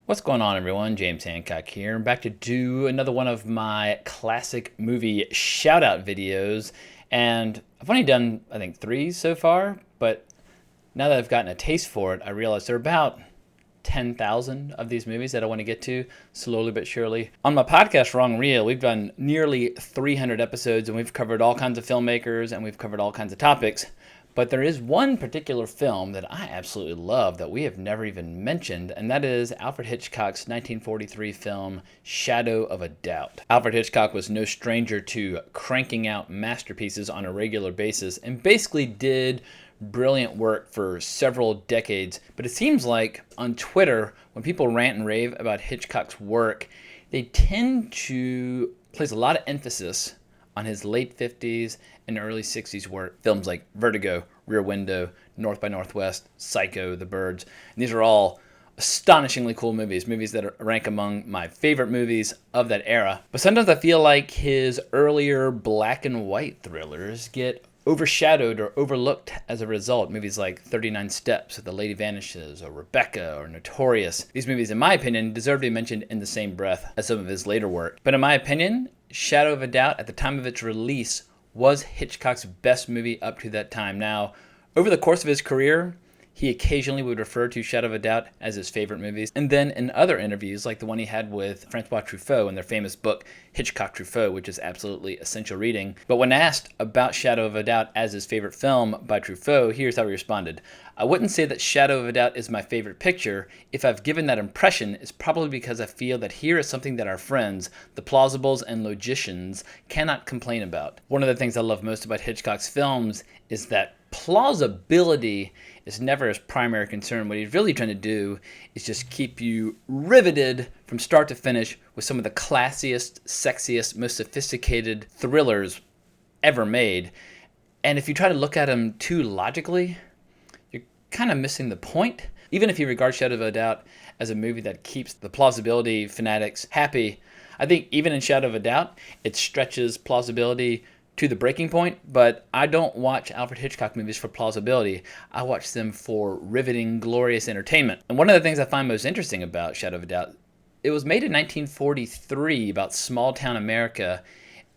What's going on, everyone? James Hancock here. I'm back to do another one of my classic movie shout-out videos. And I've only done, I think, 3 so far. But now that I've gotten a taste for it, I realize there are about 10,000 of these movies that I want to get to, slowly but surely. On my podcast, Wrong Reel, we've done nearly 300 episodes, and we've covered all kinds of filmmakers, and we've covered all kinds of topics. But there is one particular film that I absolutely love that we have never even mentioned, and that is Alfred Hitchcock's 1943 film, Shadow of a Doubt. Alfred Hitchcock was no stranger to cranking out masterpieces on a regular basis and basically did brilliant work for several decades. But it seems like on Twitter, when people rant and rave about Hitchcock's work, they tend to place a lot of emphasis on his late 50s and early 60s work. Films like Vertigo, Rear Window, North by Northwest, Psycho, The Birds. And these are all astonishingly cool movies that rank among my favorite movies of that era. But sometimes I feel like his earlier black and white thrillers get overshadowed or overlooked as a result. Movies like 39 Steps, or The Lady Vanishes, or Rebecca, or Notorious. These movies, in my opinion, deserve to be mentioned in the same breath as some of his later work. But in my opinion, Shadow of a Doubt, at the time of its release, was Hitchcock's best movie up to that time. Now, over the course of his career, he occasionally would refer to Shadow of a Doubt as his favorite movies. And then in other interviews, like the one he had with Francois Truffaut in their famous book, Hitchcock Truffaut, which is absolutely essential reading. But when asked about Shadow of a Doubt as his favorite film by Truffaut, here's how he responded. I wouldn't say that Shadow of a Doubt is my favorite picture. If I've given that impression, it's probably because I feel that here is something that our friends, the plausibles and logicians, cannot complain about. One of the things I love most about Hitchcock's films is that plausibility is never his primary concern. What he's really trying to do is just keep you riveted from start to finish with some of the classiest, sexiest, most sophisticated thrillers ever made. And if you try to look at him too logically, you're kind of missing the point. Even if you regard Shadow of a Doubt as a movie that keeps the plausibility fanatics happy, I think even in Shadow of a Doubt, it stretches plausibility to the breaking point. But I don't watch Alfred Hitchcock movies for plausibility. I watch them for riveting, glorious entertainment. And one of the things I find most interesting about Shadow of a Doubt, it was made in 1943 about small town America,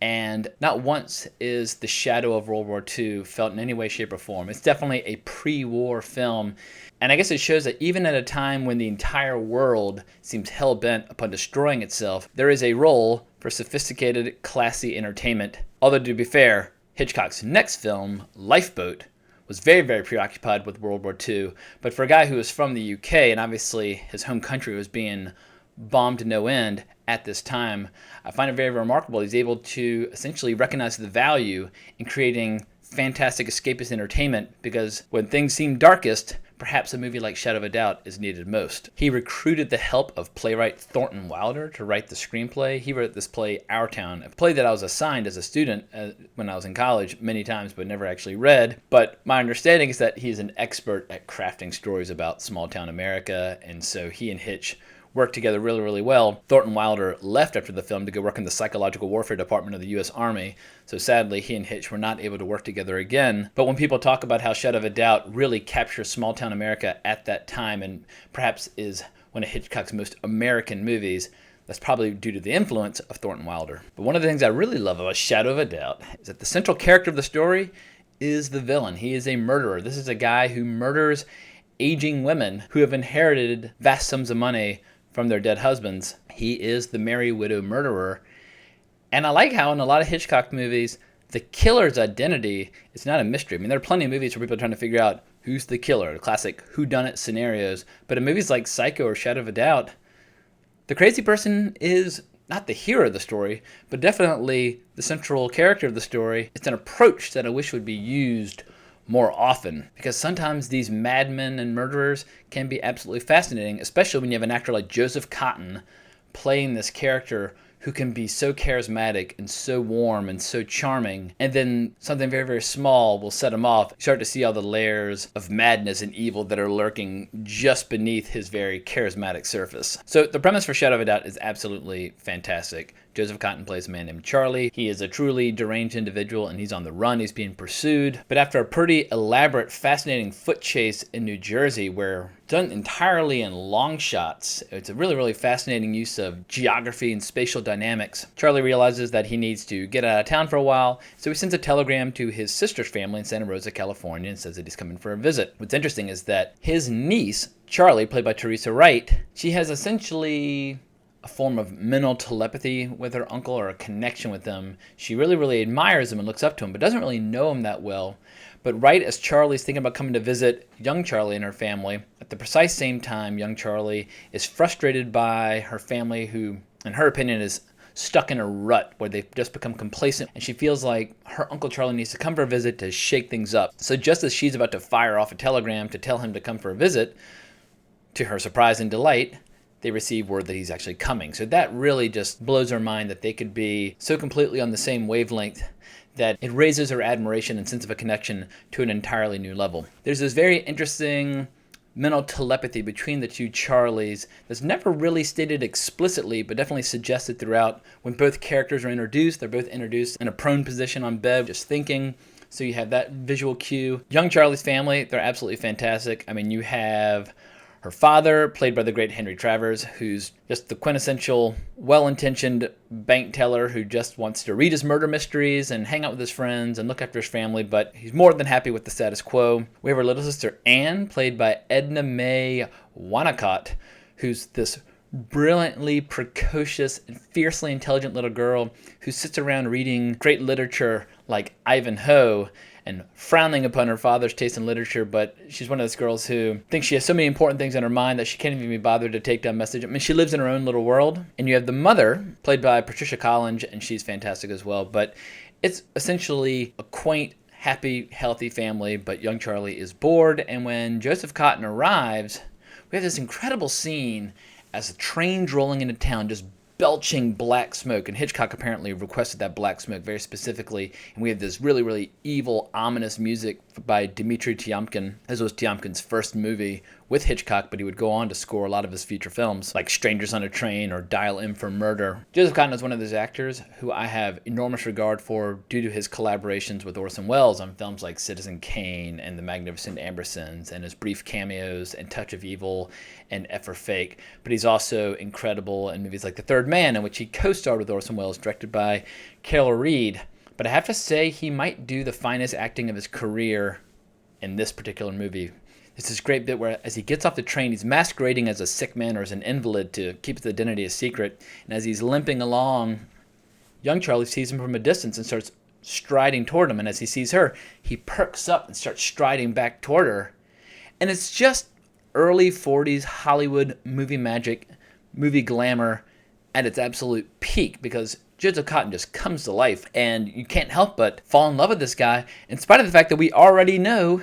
and not once is the shadow of World War II felt in any way, shape, or form. It's definitely a pre-war film. And I guess it shows that even at a time when the entire world seems hell-bent upon destroying itself, there is a role for sophisticated, classy entertainment. Although, to be fair, Hitchcock's next film, Lifeboat, was very, very preoccupied with World War II. But for a guy who was from the UK, and obviously his home country was being bombed to no end at this time, I find it very remarkable. He's able to essentially recognize the value in creating fantastic escapist entertainment, because when things seem darkest, perhaps a movie like Shadow of a Doubt is needed most. He recruited the help of playwright Thornton Wilder to write the screenplay. He wrote this play, Our Town, a play that I was assigned as a student when I was in college many times, but never actually read. But my understanding is that he's an expert at crafting stories about small town America, and so he and Hitch worked together really, really well. Thornton Wilder left after the film to go work in the psychological warfare department of the U.S. Army, so sadly he and Hitch were not able to work together again. But when people talk about how Shadow of a Doubt really captures small town America at that time, and perhaps is one of Hitchcock's most American movies, that's probably due to the influence of Thornton Wilder. But one of the things I really love about Shadow of a Doubt is that the central character of the story is the villain. He is a murderer. This is a guy who murders aging women who have inherited vast sums of money from their dead husbands. He is the Merry Widow murderer. And I like how in a lot of Hitchcock movies, the killer's identity is not a mystery. I mean, there are plenty of movies where people are trying to figure out who's the killer, the classic whodunit scenarios. But in movies like Psycho or Shadow of a Doubt, the crazy person is not the hero of the story, but definitely the central character of the story. It's an approach that I wish would be used more often, because sometimes these madmen and murderers can be absolutely fascinating, especially when you have an actor like Joseph Cotten playing this character who can be so charismatic and so warm and so charming, and then something very, very small will set him off. You start to see all the layers of madness and evil that are lurking just beneath his very charismatic surface. So the premise for Shadow of a Doubt is absolutely fantastic. Joseph Cotten plays a man named Charlie. He is a truly deranged individual, and he's on the run. He's being pursued. But after a pretty elaborate, fascinating foot chase in New Jersey, where done entirely in long shots. It's a really, really fascinating use of geography and spatial dynamics. Charlie realizes that he needs to get out of town for a while, so he sends a telegram to his sister's family in Santa Rosa, California, and says that he's coming for a visit. What's interesting is that his niece, Charlie, played by Teresa Wright, she has essentially a form of mental telepathy with her uncle, or a connection with him. She really, really admires him and looks up to him, but doesn't really know him that well. But right as Charlie's thinking about coming to visit young Charlie and her family, at the precise same time, young Charlie is frustrated by her family, who, in her opinion, is stuck in a rut where they've just become complacent, and she feels like her Uncle Charlie needs to come for a visit to shake things up. So just as she's about to fire off a telegram to tell him to come for a visit, to her surprise and delight, they receive word that he's actually coming. So that really just blows her mind, that they could be so completely on the same wavelength that it raises her admiration and sense of a connection to an entirely new level. There's this very interesting mental telepathy between the two Charlies that's never really stated explicitly, but definitely suggested throughout. When both characters are introduced, they're both introduced in a prone position on bed, just thinking. So you have that visual cue. Young Charlie's family, they're absolutely fantastic. I mean, you have her father, played by the great Henry Travers, who's just the quintessential well-intentioned bank teller who just wants to read his murder mysteries and hang out with his friends and look after his family, but he's more than happy with the status quo. We have her little sister Anne, played by Edna Mae Wanacott, who's this brilliantly precocious and fiercely intelligent little girl who sits around reading great literature like Ivanhoe and frowning upon her father's taste in literature, but she's one of those girls who thinks she has so many important things on her mind that she can't even be bothered to take down message. I mean, she lives in her own little world. And you have the mother, played by Patricia Collins, and she's fantastic as well. But it's essentially a quaint, happy, healthy family, but young Charlie is bored. And when Joseph Cotten arrives, we have this incredible scene as the train's rolling into town, just belching black smoke, and Hitchcock apparently requested that black smoke very specifically, and we have this really, really evil, ominous music by Dmitri Tiomkin. This was Tiomkin's first movie with Hitchcock, but he would go on to score a lot of his feature films, like Strangers on a Train or Dial M for Murder. Joseph Cotten is one of those actors who I have enormous regard for due to his collaborations with Orson Welles on films like Citizen Kane and The Magnificent Ambersons, and his brief cameos in Touch of Evil and F for Fake. But he's also incredible in movies like The Third Man, in which he co-starred with Orson Welles, directed by Carol Reed. But I have to say, he might do the finest acting of his career in this particular movie. It's this great bit where, as he gets off the train, he's masquerading as a sick man or as an invalid to keep his identity a secret. And as he's limping along, young Charlie sees him from a distance and starts striding toward him. And as he sees her, he perks up and starts striding back toward her. And it's just early 40s Hollywood movie magic, movie glamour at its absolute peak, because Joseph Cotten just comes to life, and you can't help but fall in love with this guy, in spite of the fact that we already know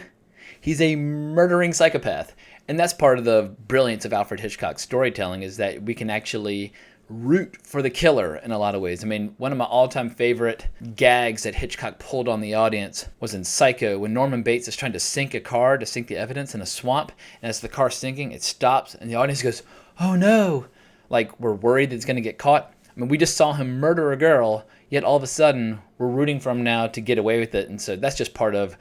he's a murdering psychopath. And that's part of the brilliance of Alfred Hitchcock's storytelling, is that we can actually root for the killer in a lot of ways. I mean, one of my all-time favorite gags that Hitchcock pulled on the audience was in Psycho, when Norman Bates is trying to sink a car, to sink the evidence in a swamp, and as the car's sinking, it stops, and the audience goes, "Oh no!" Like, we're worried that it's going to get caught. I mean, we just saw him murder a girl, yet all of a sudden, we're rooting for him now to get away with it. And so that's just part of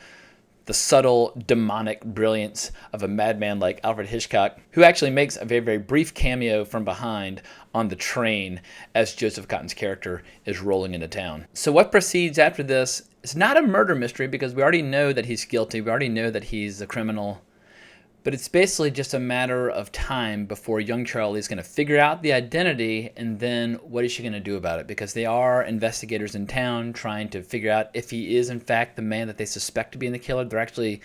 the subtle, demonic brilliance of a madman like Alfred Hitchcock, who actually makes a very, very brief cameo from behind on the train as Joseph Cotten's character is rolling into town. So what proceeds after this is not a murder mystery, because we already know that he's guilty. We already know that he's a criminal. But it's basically just a matter of time before young Charlie's going to figure out the identity, and then what is she going to do about it? Because they are investigators in town trying to figure out if he is in fact the man that they suspect to be the killer. They're actually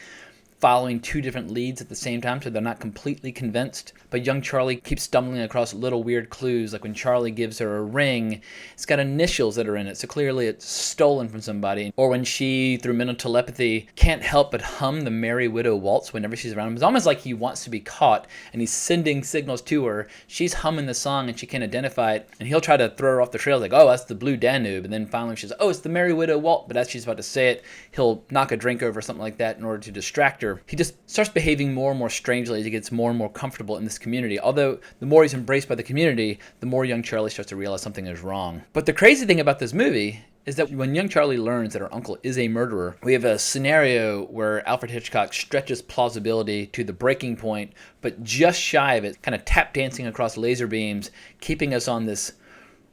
following two different leads at the same time, so they're not completely convinced. But young Charlie keeps stumbling across little weird clues, like when Charlie gives her a ring, it's got initials that are in it, so clearly it's stolen from somebody. Or when she, through mental telepathy, can't help but hum the Merry Widow Waltz whenever she's around him. It's almost like he wants to be caught, and he's sending signals to her. She's humming the song, and she can't identify it, and he'll try to throw her off the trail, like, "Oh, that's the Blue Danube," and then finally she's like, "Oh, it's the Merry Widow Waltz," but as she's about to say it, he'll knock a drink over, something like that, in order to distract her. character, he just starts behaving more and more strangely as he gets more and more comfortable in this community. Although the more he's embraced by the community, the more young Charlie starts to realize something is wrong. But the crazy thing about this movie is that when young Charlie learns that her uncle is a murderer, we have a scenario where Alfred Hitchcock stretches plausibility to the breaking point, but just shy of it, kind of tap dancing across laser beams, keeping us on this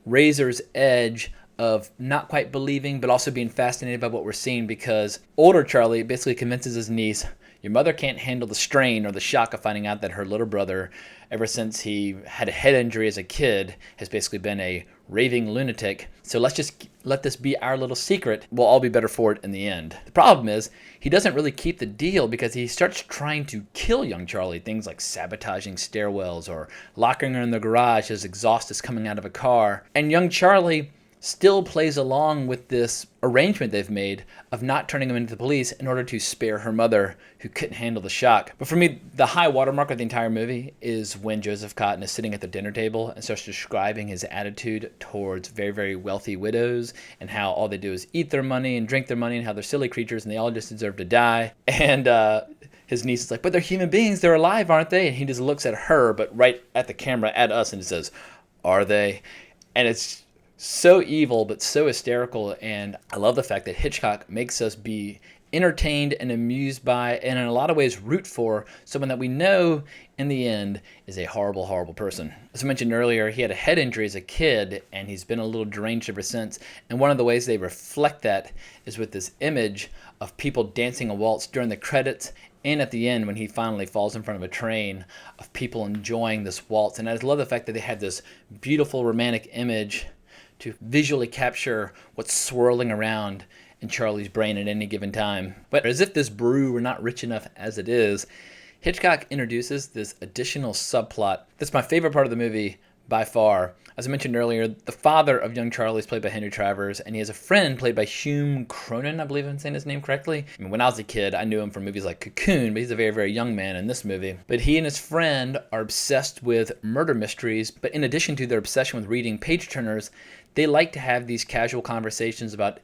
razor's edge of not quite believing, but also being fascinated by what we're seeing, because older Charlie basically convinces his niece, your mother can't handle the strain or the shock of finding out that her little brother, ever since he had a head injury as a kid, has basically been a raving lunatic. So let's just let this be our little secret. We'll all be better for it in the end. The problem is, he doesn't really keep the deal because he starts trying to kill young Charlie. Things like sabotaging stairwells or locking her in the garage as exhaust is coming out of a car. And young Charlie still plays along with this arrangement they've made of not turning him into the police in order to spare her mother, who couldn't handle the shock. But for me, the high watermark of the entire movie is when Joseph Cotten is sitting at the dinner table and starts describing his attitude towards very, very wealthy widows and how all they do is eat their money and drink their money and how they're silly creatures and they all just deserve to die. And his niece is like, but they're human beings, they're alive, aren't they? And he just looks at her, but right at the camera, at us, and he says, are they? And it's so evil, but so hysterical. And I love the fact that Hitchcock makes us be entertained and amused by, and in a lot of ways root for, someone that we know in the end is a horrible, horrible person. As I mentioned earlier, he had a head injury as a kid, and he's been a little deranged ever since. And one of the ways they reflect that is with this image of people dancing a waltz during the credits and at the end when he finally falls in front of a train, of people enjoying this waltz. And I just love the fact that they had this beautiful romantic image to visually capture what's swirling around in Charlie's brain at any given time. But as if this brew were not rich enough as it is, Hitchcock introduces this additional subplot that's my favorite part of the movie by far. As I mentioned earlier, the father of young Charlie is played by Henry Travers, and he has a friend played by Hume Cronin, I believe I'm saying his name correctly. I mean, when I was a kid, I knew him from movies like Cocoon, but he's a very, very young man in this movie. But he and his friend are obsessed with murder mysteries, but in addition to their obsession with reading page-turners, they like to have these casual conversations about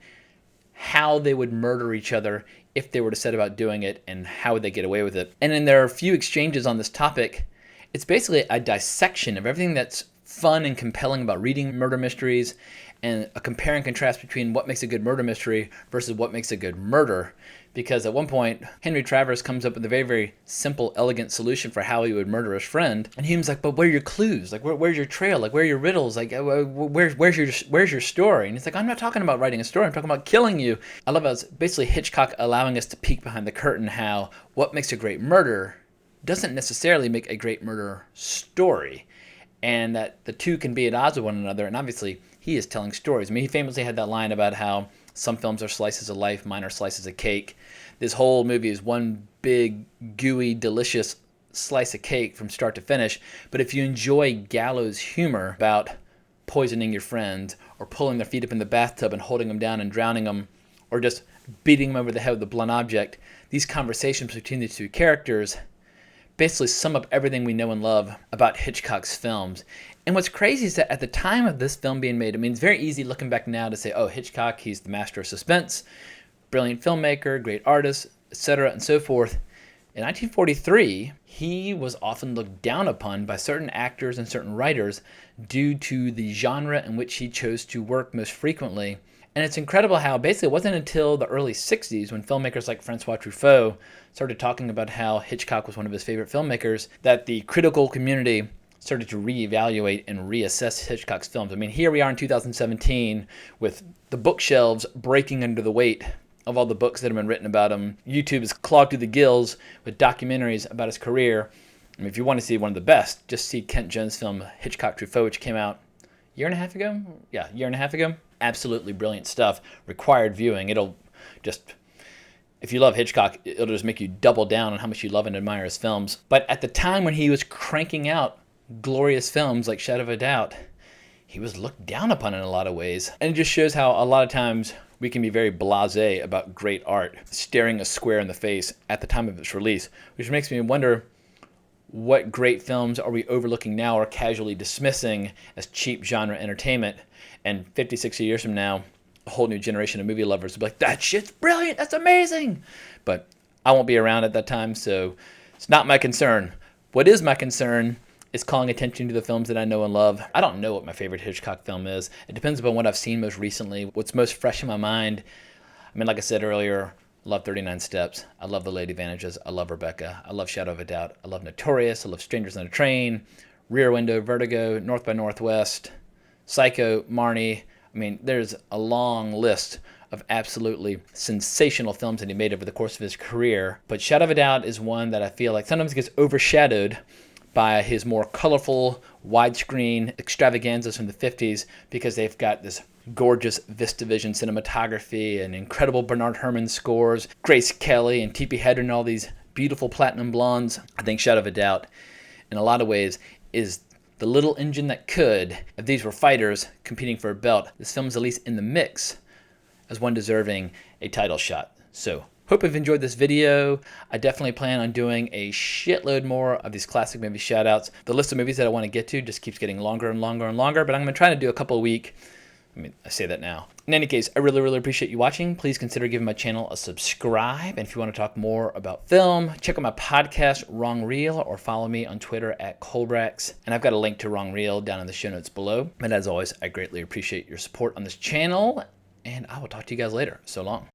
how they would murder each other if they were to set about doing it, and how would they get away with it. And in their few exchanges on this topic, it's basically a dissection of everything that's fun and compelling about reading murder mysteries, and a compare and contrast between what makes a good murder mystery versus what makes a good murder. Because at one point, Henry Travers comes up with a very, very simple, elegant solution for how he would murder his friend. And Hume's like, but where are your clues? Like, where's your trail? Like, where are your riddles? Like, where's your story? And he's like, I'm not talking about writing a story. I'm talking about killing you. I love how it's basically Hitchcock allowing us to peek behind the curtain, how what makes a great murder doesn't necessarily make a great murder story. And that the two can be at odds with one another. And obviously, he is telling stories. I mean, he famously had that line about how some films are slices of life, mine are slices of cake. This whole movie is one big, gooey, delicious slice of cake from start to finish. But if you enjoy gallows humor about poisoning your friends, or pulling their feet up in the bathtub and holding them down and drowning them, or just beating them over the head with a blunt object, these conversations between these two characters basically sum up everything we know and love about Hitchcock's films. And what's crazy is that at the time of this film being made, I mean, it's very easy looking back now to say, oh, Hitchcock, he's the master of suspense, brilliant filmmaker, great artist, etc., and so forth. In 1943, he was often looked down upon by certain actors and certain writers due to the genre in which he chose to work most frequently. And it's incredible how basically it wasn't until the early 60s when filmmakers like Francois Truffaut started talking about how Hitchcock was one of his favorite filmmakers that the critical community started to reevaluate and reassess Hitchcock's films. I mean, here we are in 2017 with the bookshelves breaking under the weight of all the books that have been written about him. YouTube is clogged to the gills with documentaries about his career. I mean, if you want to see one of the best, just see Kent Jones' film Hitchcock Truffaut, which came out a year and a half ago? Yeah, a year and a half ago. Absolutely brilliant stuff. Required viewing. It'll just, if you love Hitchcock, it'll just make you double down on how much you love and admire his films. But at the time when he was cranking out glorious films like Shadow of a Doubt, he was looked down upon in a lot of ways. And it just shows how a lot of times we can be very blasé about great art, staring a square in the face at the time of its release, which makes me wonder, what great films are we overlooking now or casually dismissing as cheap genre entertainment? And 50, 60 years from now, a whole new generation of movie lovers will be like, that shit's brilliant, that's amazing. But I won't be around at that time, so it's not my concern. What is my concern is calling attention to the films that I know and love. I don't know what my favorite Hitchcock film is. It depends upon what I've seen most recently, what's most fresh in my mind. I mean, like I said earlier, I love 39 Steps. I love The Lady Vanishes. I love Rebecca. I love Shadow of a Doubt. I love Notorious. I love Strangers on a Train, Rear Window, Vertigo, North by Northwest, Psycho, Marnie. I mean, there's a long list of absolutely sensational films that he made over the course of his career. But Shadow of a Doubt is one that I feel like sometimes gets overshadowed by his more colorful widescreen extravaganzas from the 50s because they've got this gorgeous VistaVision cinematography and incredible Bernard Herrmann scores, Grace Kelly and Tippi Hedren and all these beautiful platinum blondes. I think Shadow of a Doubt, in a lot of ways, is the little engine that could. If these were fighters competing for a belt, this film's at least in the mix as one deserving a title shot. So, hope you've enjoyed this video. I definitely plan on doing a shitload more of these classic movie shoutouts. The list of movies that I want to get to just keeps getting longer and longer and longer, but I'm going to try to do a couple a week. I mean, I say that now. In any case, I really, really appreciate you watching. Please consider giving my channel a subscribe. And if you want to talk more about film, check out my podcast, Wrong Reel, or follow me on Twitter at Colbrax. And I've got a link to Wrong Reel down in the show notes below. And as always, I greatly appreciate your support on this channel. And I will talk to you guys later. So long.